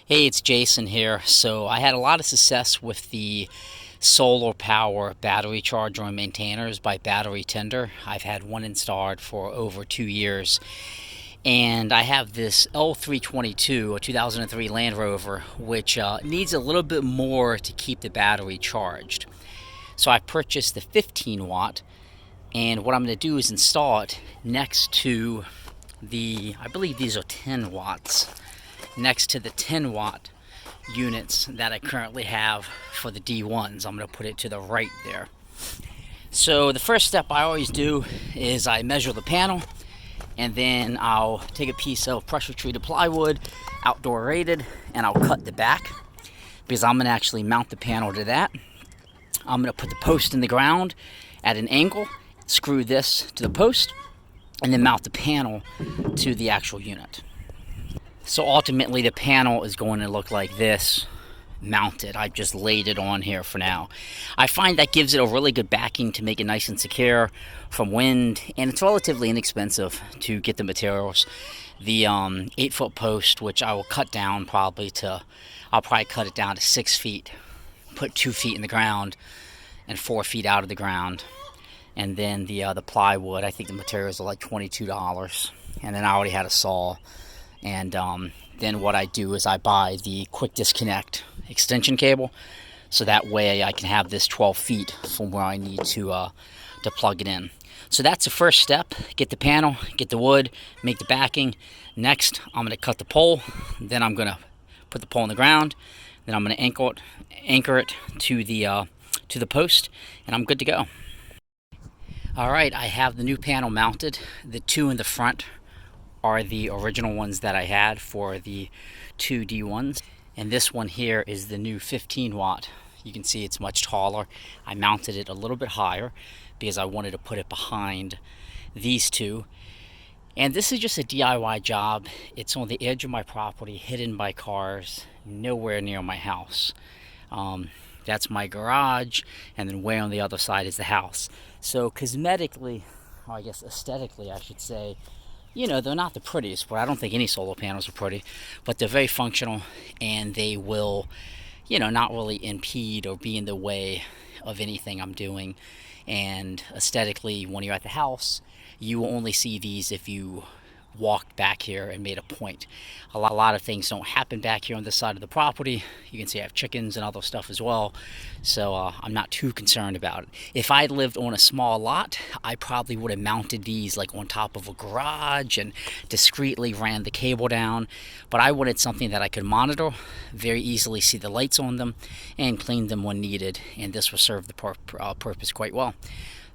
Hey, it's Jason here. So I had a lot of success with the solar power battery charger and maintainers by Battery Tender. I've had one installed for over 2 years. And I have this L322, a 2003 Land Rover, which needs a little bit more to keep the battery charged. So I purchased the 15 watt, and what I'm going to do is install it next to I believe these are 10 watts, next to the 10 watt units that I currently have for the D1s. I'm going to put it to the right there. So the first step I always do is I measure the panel, and then I'll take a piece of pressure treated plywood, outdoor rated, and I'll cut the back because I'm going to actually mount the panel to that. I'm going to put the post in the ground at an angle, screw this to the post, and then mount the panel to the actual unit. So ultimately the panel is going to look like this mounted. I've just laid it on here for now. I find that gives it a really good backing to make it nice and secure from wind, and it's relatively inexpensive to get the materials. The 8-foot post, which I will cut down I'll probably cut it down to 6 feet, put 2 feet in the ground and 4 feet out of the ground. And then the plywood, I think the materials are like $22. And then I already had a saw. And then what I do is I buy the quick disconnect extension cable, so that way I can have this 12 feet from where I need to plug it in. So that's the first step. Get the panel, get the wood, make the backing. Next, I'm going to cut the pole. Then I'm going to put the pole in the ground. Then I'm going to anchor it to the post, and I'm good to go. All right, I have the new panel mounted. The two in the front are the original ones that I had for the two D1s. And this one here is the new 15 watt. You can see it's much taller. I mounted it a little bit higher because I wanted to put it behind these two. And this is just a DIY job. It's on the edge of my property, hidden by cars, nowhere near my house. That's my garage, and then way on the other side is the house. So cosmetically, or I guess aesthetically I should say, they're not the prettiest, but I don't think any solar panels are pretty, but they're very functional, and they will, not really impede or be in the way of anything I'm doing. And aesthetically, when you're at the house, you will only see these if you walked back here and made a point. A lot of things don't happen back here on this side of the property. You can see I have chickens and other stuff as well, so I'm not too concerned about it. If I lived on a small lot, I probably would have mounted these like on top of a garage and discreetly ran the cable down, but I wanted something that I could monitor, very easily see the lights on them, and clean them when needed, and this will serve the purpose quite well.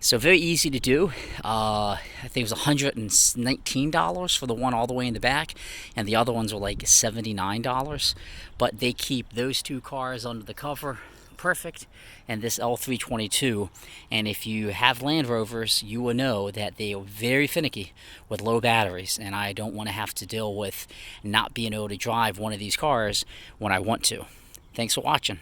So very easy to do. I think it was $119 for the one all the way in the back, and the other ones were like $79. But they keep those two cars under the cover perfect, and this L322. And if you have Land Rovers, you will know that they are very finicky with low batteries, and I don't want to have to deal with not being able to drive one of these cars when I want to. Thanks for watching.